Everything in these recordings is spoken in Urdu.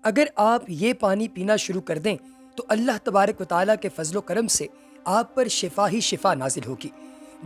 اگر آپ یہ پانی پینا شروع کر دیں تو اللہ تبارک و تعالیٰ کے فضل و کرم سے آپ پر شفا ہی شفا نازل ہوگی۔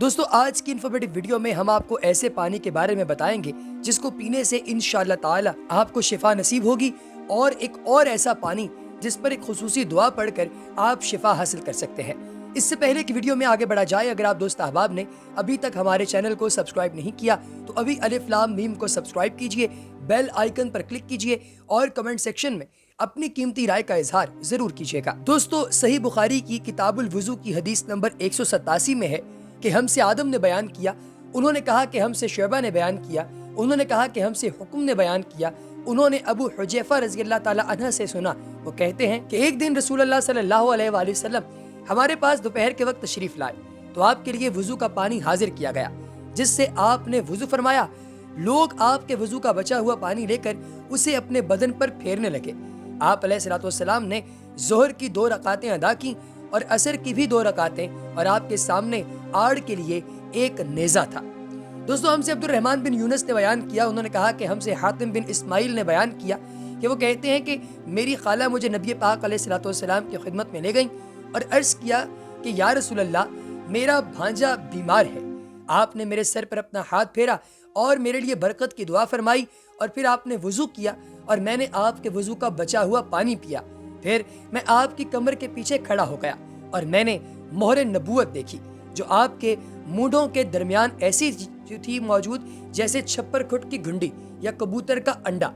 دوستو، آج کی انفارمیٹو ویڈیو میں ہم آپ کو ایسے پانی کے بارے میں بتائیں گے جس کو پینے سے انشاءاللہ تعالیٰ آپ کو شفا نصیب ہوگی، اور ایک اور ایسا پانی جس پر ایک خصوصی دعا پڑھ کر آپ شفا حاصل کر سکتے ہیں۔ اس سے پہلے کہ ویڈیو میں آگے بڑھا جائے، اگر آپ دوست احباب نے ابھی تک ہمارے چینل کو سبسکرائب نہیں کیا تو ابھی الف لام میم کو سبسکرائب کیجئے، بیل آئیکن پر کلک کیجئے اور کمنٹ سیکشن میں اپنی قیمتی رائے کا اظہار ضرور کیجئے گا۔ دوستو، صحیح بخاری کی کتاب الوضو کی حدیث نمبر 187 میں ہے کہ ہم سے آدم نے بیان کیا، انہوں نے کہا کہ ہم سے شعبہ نے بیان کیا، انہوں نے کہا کہ ہم سے حکم نے بیان کیا، انہوں نے ابو حجیفہ رضی اللہ تعالی عنہ سے سنا، وہ کہتے ہیں کہ ایک دن رسول اللہ صلی اللہ علیہ وآلہ وسلم ہمارے پاس دوپہر کے وقت تشریف لائے تو آپ کے لیے وضو کا پانی حاضر کیا گیا، جس سے آپ نے وضو فرمایا۔ لوگ آپ کے وضو کا بچا ہوا پانی لے کر اسے اپنے بدن پر پھیرنے لگے۔ آپ علیہ الصلوۃ والسلام نے ظہر کی 2 رکعتیں ادا کی اور عصر کی بھی 2 رکعتیں، اور آپ کے سامنے آڑ کے لیے ایک نیزہ تھا۔ دوستو، ہم سے عبد الرحمن بن یونس نے بیان کیا، انہوں نے کہا کہ ہم سے حاتم بن اسماعیل نے بیان کیا کہ وہ کہتے ہیں کہ میری خالہ مجھے نبی پاک علیہ الصلوۃ والسلام کی خدمت میں لے گئیں اور عرض کیا کہ یا رسول اللہ، میرا بھانجا بیمار ہے۔ آپ نے میرے سر پر اپنا ہاتھ پھیرا اور میرے لیے برکت کی دعا فرمائی، اور پھر آپ نے وضو کیا اور میں نے آپ کے وضو کا بچا ہوا پانی پیا۔ پھر میں آپ کی کمر کے پیچھے کھڑا ہو گیا اور میں نے مہر نبوت دیکھی جو آپ کے مونڈھوں کے درمیان ایسی تھی موجود جیسے چھپر کھٹ کی گھنڈی یا کبوتر کا انڈا۔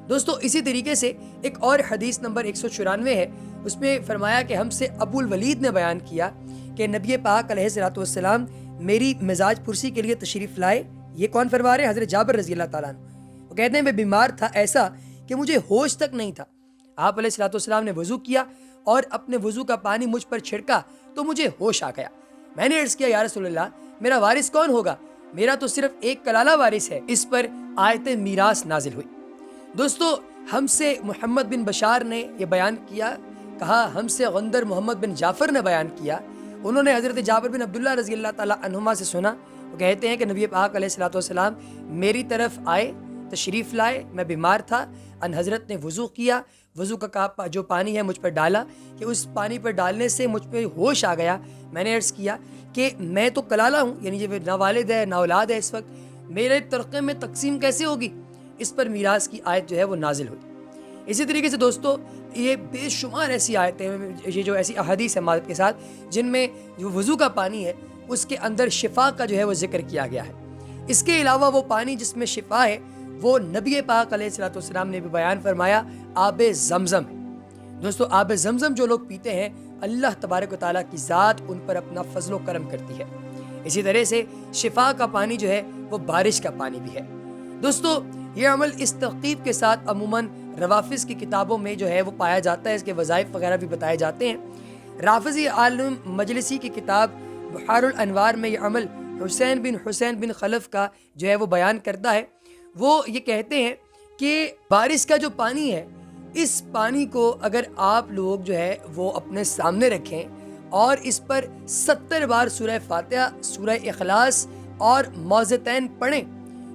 دوستو، اسی طریقے سے ایک اور حدیث نمبر 194 ہے، اس میں فرمایا کہ ہم سے ابو الولید نے بیان کیا کہ نبی پاک علیہ الصلوۃ والسلام میری مزاج پرسی کے لیے تشریف لائے۔ یہ کون فرما رہے ہیں؟ حضرت جابر رضی اللہ تعالیٰ عنہ۔ وہ کہتے ہیں میں بیمار تھا، ایسا کہ مجھے ہوش تک نہیں تھا۔ آپ علیہ الصلوۃ والسلام نے وضو کیا اور اپنے وضو کا پانی مجھ پر چھڑکا تو مجھے ہوش آ گیا۔ میں نے عرض کیا یا رسول اللہ، میرا وارث کون ہوگا؟ میرا تو صرف ایک کلالہ وارث ہے۔ اس پر آیت میراث نازل ہوئی۔ دوستو، ہم سے محمد بن بشار نے یہ بیان کیا، کہا ہم سے غندر محمد بن جعفر نے بیان کیا، انہوں نے حضرت جابر بن عبداللہ رضی اللہ تعالیٰ عنہما سے سنا، وہ کہتے ہیں کہ نبی پاک علیہ الصلوۃ والسلام میری طرف آئے، تشریف لائے، میں بیمار تھا، ان حضرت نے وضو کیا، وضو کا جو پانی ہے مجھ پر ڈالا کہ اس پانی پر ڈالنے سے مجھ پہ ہوش آ گیا۔ میں نے عرض کیا کہ میں تو کلالہ ہوں، یعنی جو نہ والد ہے نہ اولاد ہے، اس وقت میرے ترقے میں تقسیم کیسے ہوگی؟ اس پر میراث کی آیت جو ہے وہ نازل ہوئی۔ اسی طریقے سے دوستو، یہ بے شمار ایسی آیتیں، یہ جو ایسی احادیث ہیں مدد کے ساتھ، جن میں جو وضو کا پانی ہے اس کے اندر شفا کا جو ہے وہ ذکر کیا گیا ہے۔ اس کے علاوہ وہ پانی جس میں شفا ہے وہ نبی پاک علیہ الصلوۃ والسلام نے بھی بیان فرمایا، آب زمزم ہے۔ دوستو، آب زمزم جو لوگ پیتے ہیں، اللہ تبارک و تعالیٰ کی ذات ان پر اپنا فضل و کرم کرتی ہے۔ اسی طرح سے شفا کا پانی جو ہے وہ بارش کا پانی بھی ہے۔ دوستو، یہ عمل اس تحقیق کے ساتھ عموماً روافظ کی کتابوں میں جو ہے وہ پایا جاتا ہے، اس کے وظائف وغیرہ بھی بتائے جاتے ہیں۔ رافضی عالم مجلسی کی کتاب بحار الانوار میں یہ عمل حسین بن خلف کا جو ہے وہ بیان کرتا ہے۔ وہ یہ کہتے ہیں کہ بارش کا جو پانی ہے، اس پانی کو اگر آپ لوگ جو ہے وہ اپنے سامنے رکھیں اور اس پر 70 بار سورہ فاتحہ، سورہ اخلاص اور معوذتین پڑھیں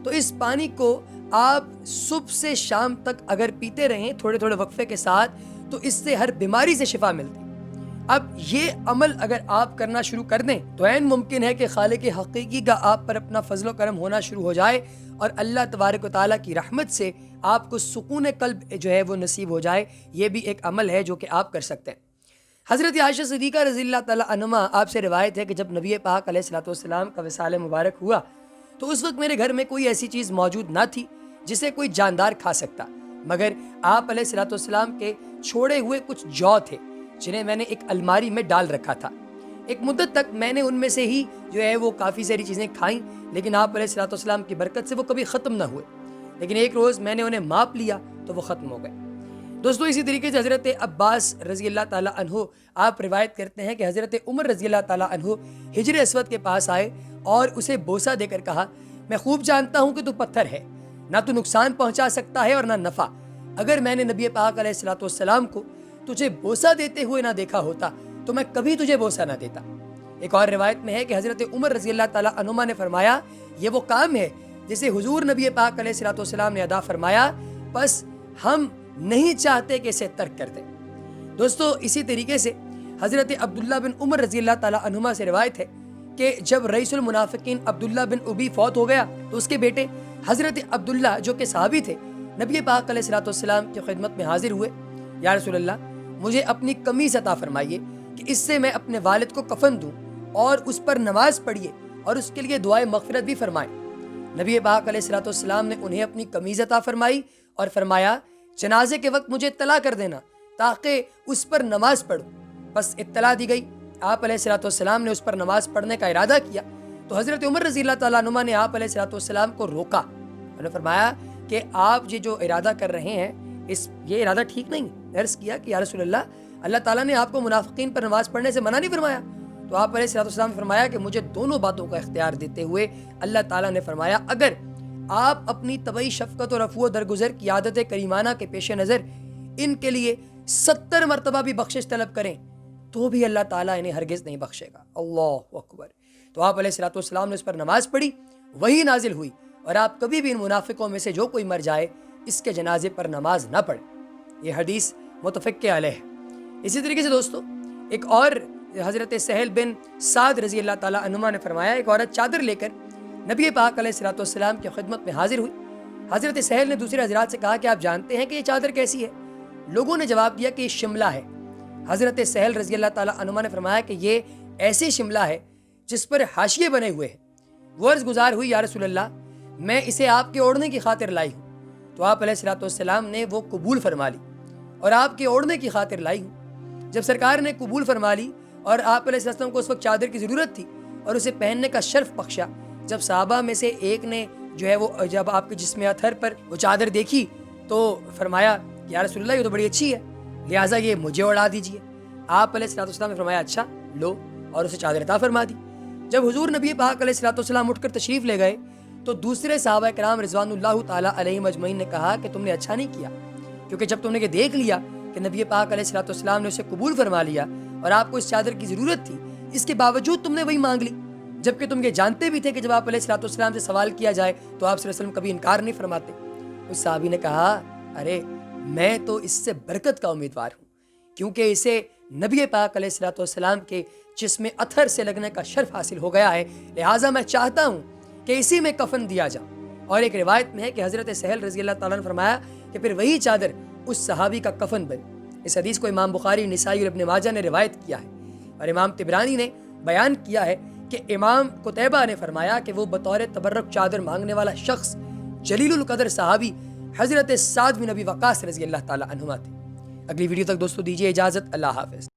تو اس پانی کو آپ صبح سے شام تک اگر پیتے رہیں تھوڑے تھوڑے وقفے کے ساتھ، تو اس سے ہر بیماری سے شفا ملتی۔ اب یہ عمل اگر آپ کرنا شروع کر دیں تو عین ممکن ہے کہ خالق حقیقی کا آپ پر اپنا فضل و کرم ہونا شروع ہو جائے اور اللہ تبارک و تعالیٰ کی رحمت سے آپ کو سکون قلب جو ہے وہ نصیب ہو جائے۔ یہ بھی ایک عمل ہے جو کہ آپ کر سکتے ہیں۔ حضرت عائشہ صدیقہ رضی اللہ تعالیٰ عنہا، آپ سے روایت ہے کہ جب نبی پاک علیہ الصلوۃ والسلام کا وصال مبارک ہوا تو اس وقت میرے گھر میں کوئی ایسی چیز موجود نہ تھی جسے کوئی جاندار کھا سکتا، مگر آپ علیہ الصلوۃ والسلام کے چھوڑے ہوئے کچھ جو تھے جنہیں میں نے ایک الماری میں ڈال رکھا تھا۔ ایک مدت تک میں نے ان میں سے ہی جو ہے وہ کافی ساری چیزیں کھائیں، لیکن آپ علیہ الصلوۃ والسلام کی برکت سے وہ کبھی ختم نہ ہوئے، لیکن ایک روز میں نے انہیں ماپ لیا تو وہ ختم ہو گئے۔ دوستو، اسی طریقے سے حضرت عباس رضی اللہ تعالیٰ عنہ، آپ روایت کرتے ہیں کہ حضرت عمر رضی اللہ تعالیٰ عنہ حجر اسود کے پاس آئے اور اسے بوسہ دے کر کہا، میں خوب جانتا ہوں کہ تو پتھر ہے، نہ تو نقصان پہنچا سکتا ہے اور نہ نفع۔ اگر میں نے نبی پاک علیہ الصلوۃ والسلام کو تجھے بوسہ دیتے ہوئے نہ دیکھا ہوتا تو میں کبھی تجھے بوسہ نہ دیتا۔ ایک اور روایت میں ہے کہ حضرت عمر رضی اللہ تعالیٰ عنہما نے فرمایا، یہ وہ کام ہے جسے حضور نبی پاک علیہ الصلوۃ والسلام نے ادا فرمایا، پس ہم نہیں چاہتے کہ اسے ترک کر دیں۔ دوستو اسی طریقے سے حضرت عبداللہ بن عمر رضی اللہ تعالیٰ عنہما سے روایت ہے کہ جب رئیس المنافقین عبداللہ بن ابی فوت ہو گیا تو اس کے بیٹے حضرت عبداللہ جو کہ صحابی تھے نبی پاک علیہ السلام کی خدمت میں حاضر ہوئے۔ یا رسول اللہ مجھے اپنی قمیص عطا فرمائیے کہ اس سے میں اپنے والد کو کفن دوں اور اس پر نماز پڑھیے اور اس کے لیے دعائے مغفرت بھی فرمائیں۔ نبی پاک علیہ السلام نے انہیں اپنی قمیص عطا فرمائی اور فرمایا جنازے کے وقت مجھے اطلاع کر دینا تاکہ اس پر نماز پڑھوں۔ بس اطلاع دی گئی، آپ علیہ السلام نے اس پر نماز پڑھنے کا ارادہ کیا تو حضرت عمر رضی اللہ تعالیٰ عنہ نے آپ علیہ السلام کو روکا۔ انہوں نے فرمایا کہ آپ یہ جو ارادہ کر رہے ہیں یہ ارادہ ٹھیک نہیں۔ عرض کیا کہ یا رسول اللہ، اللہ تعالیٰ نے آپ کو منافقین پر نماز پڑھنے سے منع نہیں فرمایا؟ تو آپ علیہ السلام نے فرمایا کہ مجھے دونوں باتوں کا اختیار دیتے ہوئے اللہ تعالیٰ نے فرمایا اگر آپ اپنی طبعی شفقت اور عفو و درگزر کی عادت کریمانہ کے پیش نظر ان کے لیے 70 مرتبہ بھی بخشش طلب کریں تو بھی اللہ تعالیٰ انہیں ہرگز نہیں بخشے گا۔ اللہ اکبر۔ تو آپ علیہ السلام نے اس پر نماز پڑھی، وہی نازل ہوئی اور آپ کبھی بھی ان منافقوں میں سے جو کوئی مر جائے اس کے جنازے پر نماز نہ پڑھیں۔ یہ حدیث متفق علیہ ہے۔ اسی طریقے سے دوستو ایک اور حضرت سہل بن سعد رضی اللہ تعالیٰ عنہما نے فرمایا ایک عورت چادر لے کر نبی پاک علیہ السلام کی خدمت میں حاضر ہوئی۔ حضرت سہل نے دوسرے حضرات سے کہا کہ آپ جانتے ہیں کہ یہ چادر کیسی ہے؟ لوگوں نے جواب دیا کہ یہ شملہ ہے۔ حضرت سہل رضی اللہ تعالیٰ عنہما نے فرمایا کہ یہ ایسی شملہ ہے جس پر حاشیے بنے ہوئے ہیں۔ وہ عرض گزار ہوئی یا رسول اللہ میں اسے آپ کے اوڑھنے کی خاطر لائی ہوں۔ تو آپ علیہ السلام نے وہ قبول فرما لی اور آپ کے اوڑھنے کی خاطر لائی ہوں۔ جب سرکار نے قبول فرما لی اور آپ علیہ السلام کو اس وقت چادر کی ضرورت تھی اور اسے پہننے کا شرف بخشا، جب صحابہ میں سے ایک نے جو ہے وہ جب آپ کے جسم اطہر پر وہ چادر دیکھی تو فرمایا یا رسول اللہ یہ تو بڑی اچھی ہے، لہٰذا یہ مجھے اڑا دیجیے۔ آپ علیہ السلام نے فرمایا اچھا لو، اور اسے چادر عطا فرما دی۔ جب حضور نبی پاک علیہ السلام اٹھ کر تشریف لے گئے تو دوسرے صحابہ کرام رضوان اللہ تعالیٰ علیہم اجمعین نے کہا کہ تم نے اچھا نہیں کیا، کیونکہ جب تم نے یہ دیکھ لیا کہ نبی پاک علیہ السلام نے اسے قبول فرما لیا اور آپ کو اس چادر کی ضرورت تھی، اس کے باوجود تم نے وہی مانگ لی، جبکہ تم یہ جانتے بھی تھے کہ جب آپ علیہ السلام سے سوال کیا جائے تو آپ صلی اللہ علیہ وسلم کبھی انکار نہیں فرماتے۔ اس صحابی نے کہا ارے میں تو اس سے برکت کا امیدوار ہوں، کیونکہ اسے نبی پاک علیہ السلام کے جسم اطہر سے لگنے کا شرف حاصل ہو گیا ہے، لہٰذا میں چاہتا ہوں کہ اسی میں کفن دیا جائے۔ اور ایک روایت میں ہے کہ حضرت سہل رضی اللہ تعالیٰ نے فرمایا کہ پھر وہی چادر اس صحابی کا کفن بنی۔ اس حدیث کو امام بخاری، نسائی اور ابن ماجہ نے روایت کیا ہے، اور امام طبرانی نے بیان کیا ہے کہ امام قتیبہ نے فرمایا کہ وہ بطور تبرک چادر مانگنے والا شخص جلیل القدر صحابی حضرت سعد بن ابی وقاص رضی اللہ تعالیٰ عنہما تھے۔ اگلی ویڈیو تک دوستو دیجیے اجازت، اللہ حافظ۔